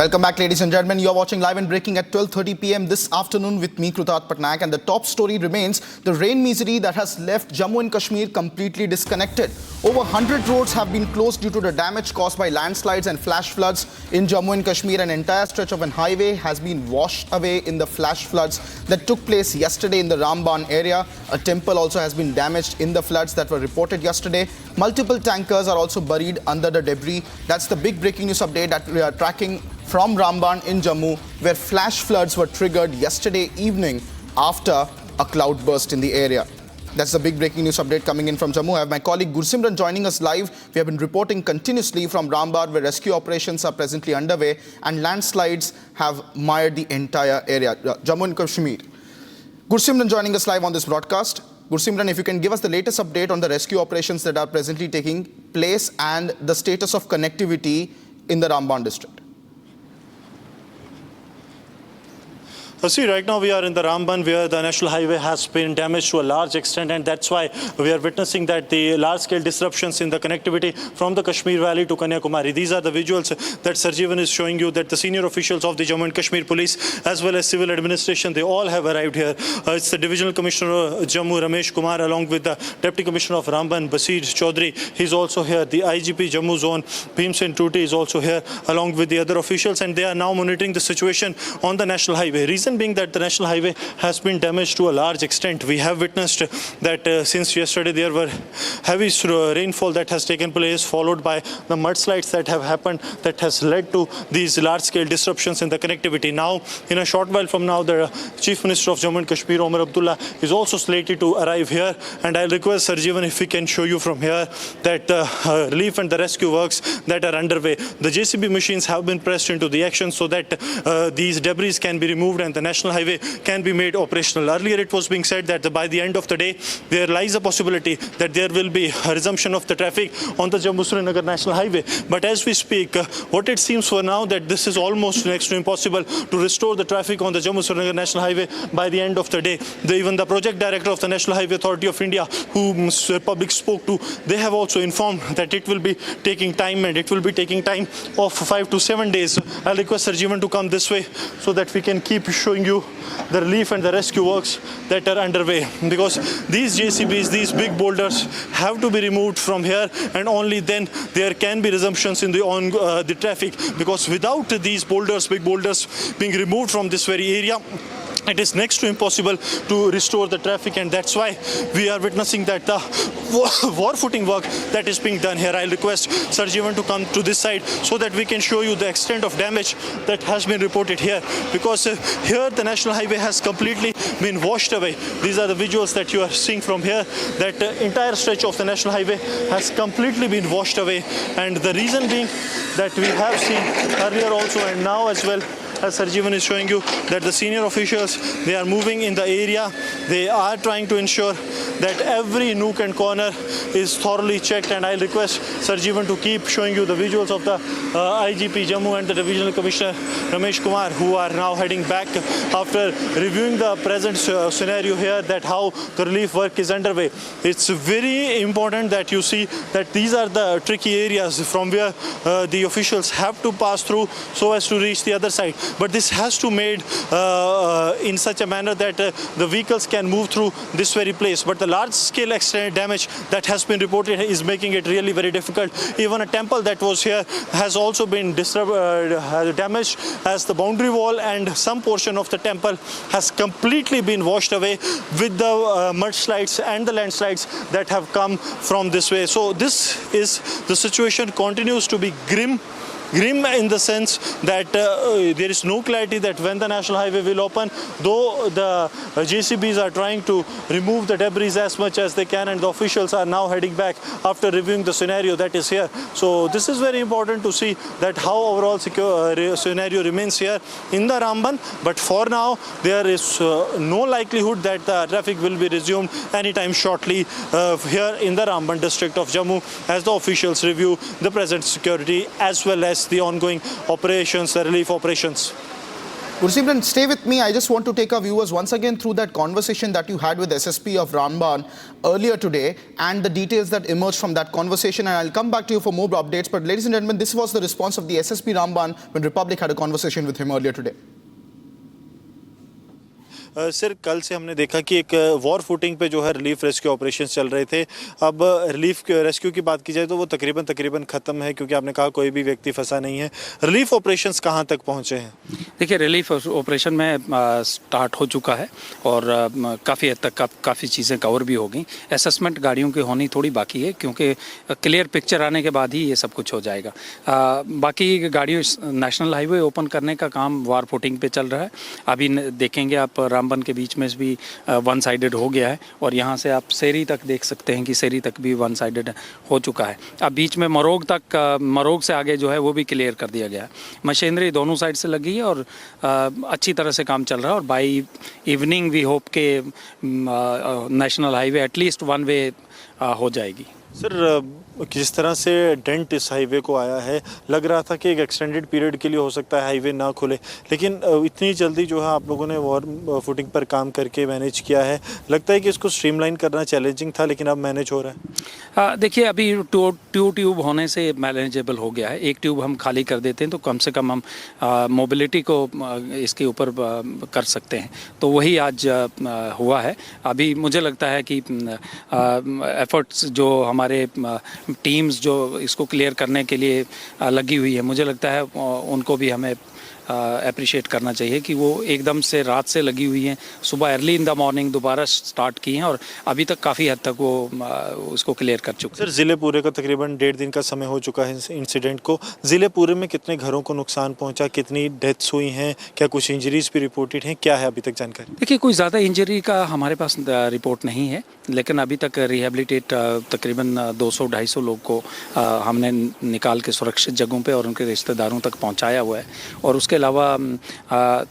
Welcome back, ladies and gentlemen. You're watching Live and Breaking at 12:30 p.m. this afternoon with me, Krutat Patnaik. And the top story remains the rain misery that has left Jammu and Kashmir completely disconnected. Over 100 roads have been closed due to the damage caused by landslides and flash floods in Jammu and Kashmir. An entire stretch of an highway has been washed away in the flash floods that took place yesterday in the Ramban area. A temple also has been damaged in the floods that were reported yesterday. Multiple tankers are also buried under the debris. That's the big breaking news update that we are tracking from Ramban in Jammu, where flash floods were triggered yesterday evening after a cloud burst in the area. That's the big breaking news update coming in from Jammu. I have my colleague Gursimran joining us live. We have been reporting continuously from Ramban, where rescue operations are presently underway and landslides have mired the entire area. Jammu and Kashmir. Gursimran joining us live on this broadcast. Gursimran, if you can give us the latest update on the rescue operations that are presently taking place and the status of connectivity in the Ramban district. See, right now we are in the Ramban, where the national highway has been damaged to a large extent, and that's why we are witnessing that the large-scale disruptions in the connectivity from the Kashmir Valley to Kanyakumari. These are the visuals that Sarjeevan is showing you, that the senior officials of the Jammu and Kashmir Police, as well as civil administration, they all have arrived here. It's the Divisional Commissioner Jammu, Ramesh Kumar, along with the Deputy Commissioner of Ramban, Basir Chaudhary. He's also here. The IGP Jammu Zone, Bhimsen Tuti, is also here, along with the other officials, and they are now monitoring the situation on the national highway. Reason being that the national highway has been damaged to a large extent. We have witnessed that since yesterday there were heavy rainfall that has taken place, followed by the mudslides that have happened, that has led to these large-scale disruptions in the connectivity. Now, in a short while from now, the Chief Minister of Jammu and Kashmir, Omar Abdullah, is also slated to arrive here, and I'll request Sarjeevan if we can show you from here that the relief and the rescue works that are underway. The JCB machines have been pressed into the action so that these debris can be removed and the national highway can be made operational. Earlier it was being said that by the end of the day there lies a possibility that there will be a resumption of the traffic on the Jammu-Srinagar National Highway. But as we speak, what it seems for now that this is almost next to impossible to restore the traffic on the Jammu-Srinagar National Highway by the end of the day. Even the project director of the National Highway Authority of India, whom Republic spoke to, they have also informed that it will be taking time, and it will be taking time of 5 to 7 days. I'll request Sarjeevan to come this way so that we can keep showing you the relief and the rescue works that are underway, because these JCBs, these big boulders, have to be removed from here, and only then there can be resumptions in the traffic, because without these boulders, big boulders, being removed from this very area, it is next to impossible to restore the traffic, and that's why we are witnessing that the war footing work that is being done here. I'll request Sarjeevan to come to this side so that we can show you the extent of damage that has been reported here, because here the national highway has completely been washed away. These are the visuals that you are seeing from here, that entire stretch of the national highway has completely been washed away, and the reason being that we have seen earlier also and now as well, as Sarjeevan is showing you, that the senior officials, they are moving in the area. They are trying to ensure that every nook and corner is thoroughly checked, and I'll request Sarjeevan to keep showing you the visuals of the IGP Jammu and the Divisional Commissioner Ramesh Kumar, who are now heading back after reviewing the present scenario here, that how the relief work is underway. It's very important that you see that these are the tricky areas from where the officials have to pass through so as to reach the other side. But this has to be made in such a manner that the vehicles can move through this very place. But the large-scale extent damage that has been reported is making it really very difficult. Even a temple that was here has also been damaged, as the boundary wall and some portion of the temple has completely been washed away with the mudslides and the landslides that have come from this way. So this is the situation, continues to be grim in the sense that there is no clarity that when the national highway will open, though the JCBs are trying to remove the debris as much as they can, and the officials are now heading back after reviewing the scenario that is here. So this is very important to see that how overall scenario remains here in the Ramban, but for now there is no likelihood that the traffic will be resumed anytime shortly here in the Ramban district of Jammu, as the officials review the present security as well as the ongoing operations, the relief operations. Gursimran, stay with me. I just want to take our viewers once again through that conversation that you had with SSP of Ramban earlier today and the details that emerged from that conversation. And I'll come back to you for more updates. But ladies and gentlemen, this was the response of the SSP Ramban when Republic had a conversation with him earlier today. Sir कल से हमने देखा कि एक war footing पे जो है relief rescue operations चल रहे थे। अब रिलीफ रेस्क्यू की बात की जाए तो वो तकरीबन ख़त्म है, क्योंकि आपने कहा कोई भी व्यक्ति फंसा नहीं है। रिलीफ ऑपरेशंस कहाँ तक पहुँचे हैं? देखिए, रिलीफ ऑपरेशन में स्टार्ट हो चुका है और काफ़ी हद तक काफ़ी चीज़ें कवर भी हो गई। असेसमेंट गाड़ियों की होनी थोड़ी बाकी है, क्योंकि क्लियर पिक्चर आने के बाद ही ये सब कुछ हो जाएगा। बाकी गाड़ियों नेशनल हाईवे ओपन करने का काम वॉर फुटिंग पे चल रहा है। अभी देखेंगे आप रामबन के बीच में भी वन साइडेड हो गया है और यहाँ से आप सेरी तक देख सकते हैं कि सेरी तक भी वन साइडेड हो चुका है। अब बीच में मरोग से आगे जो है वो भी क्लियर कर दिया गया है। मशीनरी दोनों साइड से लगी है और अच्छी तरह से काम चल रहा है और बाई इवनिंग वी होप के national highway at least one way हो जाएगी। सर किस तरह से डेंट इस हाईवे को आया है, लग रहा था कि एक एक्सटेंडेड पीरियड के लिए हो सकता है हाईवे ना खुले, लेकिन इतनी जल्दी जो है आप लोगों ने वॉर फुटिंग पर काम करके मैनेज किया है। लगता है कि इसको स्ट्रीमलाइन करना चैलेंजिंग था, लेकिन अब मैनेज हो रहा है। देखिए, अभी टू ट्यूब होने से मैनेजेबल हो गया है। एक ट्यूब हम खाली कर देते हैं तो कम से कम हम मोबिलिटी को इसके ऊपर कर सकते हैं, तो वही आज हुआ है। अभी मुझे लगता है कि एफर्ट्स जो हमारे टीम्स जो इसको क्लियर करने के लिए लगी हुई है, मुझे लगता है उनको भी हमें अप्रिशिएट करना चाहिए कि वो एकदम से रात से लगी हुई हैं, सुबह अर्ली इन द मॉर्निंग दोबारा स्टार्ट की हैं और अभी तक काफ़ी हद तक वो उसको क्लियर कर चुके हैं। सर ज़िले पूरे का तकरीबन 1.5 दिन का समय हो चुका है इंसिडेंट को। ज़िले पूरे में कितने घरों को नुकसान पहुंचा, कितनी डेथ्स हुई हैं, क्या कुछ इंजरीज भी रिपोर्टेड हैं, क्या है अभी तक जानकारी? देखिए, कोई ज़्यादा इंजरी का हमारे पास रिपोर्ट नहीं है, लेकिन अभी तक रिहेबिलिटेट तकरीबन 200-250 लोग को हमने निकाल के सुरक्षित जगहों पे और उनके रिश्तेदारों तक पहुंचाया हुआ है। और उसके अलावा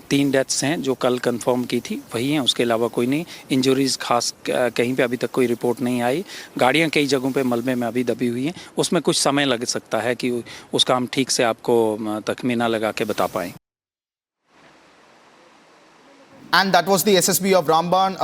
3 डेथ्स हैं जो कल कंफर्म की थी, वही हैं। उसके अलावा कोई नहीं, इंजरीज खास कहीं पे अभी तक कोई रिपोर्ट नहीं आई। गाड़ियाँ कई जगहों पे मलबे में अभी दबी हुई हैं, उसमें कुछ समय लग सकता है कि उसका हम ठीक से आपको तखमीना लगा के बता पाएँ। And that was the SSB of Ramban,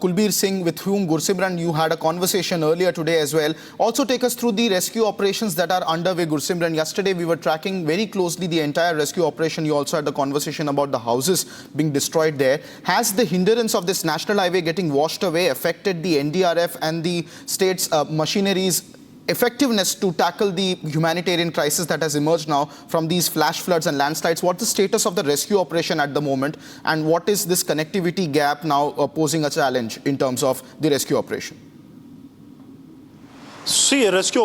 Kulbir Singh, with whom Gursimran, you had a conversation earlier today as well. Also take us through the rescue operations that are underway, Gursimran. Yesterday we were tracking very closely the entire rescue operation. You also had the conversation about the houses being destroyed there. Has the hindrance of this national highway getting washed away affected the NDRF and the state's machineries effectiveness to tackle the humanitarian crisis that has emerged now from these flash floods and landslides? What's the status of the rescue operation at the moment, and what is this connectivity gap now posing a challenge in terms of the rescue operation? See, rescue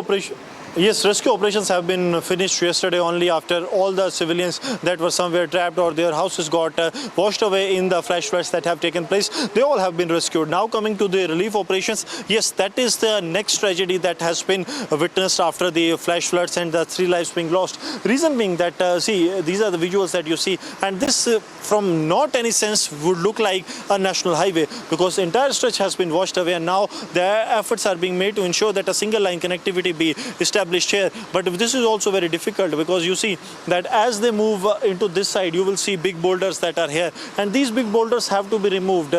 operations have been finished yesterday only, after all the civilians that were somewhere trapped or their houses got washed away in the flash floods that have taken place. They all have been rescued. Now coming to the relief operations, yes, that is the next tragedy that has been witnessed after the flash floods and the 3 lives being lost. Reason being that, see, these are the visuals that you see, and this from not any sense would look like a national highway, because entire stretch has been washed away, and now the efforts are being made to ensure that a single line connectivity be established here. But this is also very difficult, because you see that as they move into this side, you will see big boulders that are here, and these big boulders have to be removed.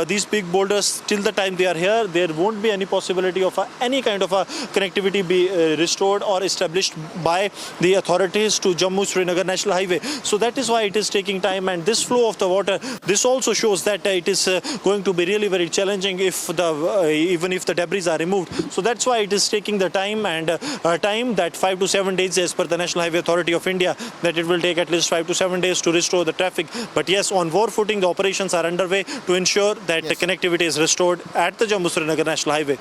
These big boulders, till the time they are here, there won't be any possibility of any kind of a connectivity be restored or established by the authorities to Jammu Srinagar National Highway. So that is why it is taking time, and this flow of the water, this also shows that it is going to be really very challenging if even if the debris are removed. So that's why it is taking the time, and time that 5 to 7 days as per the National Highway Authority of India, that it will take at least 5 to 7 days to restore the traffic. But yes, on war footing, the operations are underway to ensure that the connectivity is restored at the Jammu Srinagar National Highway.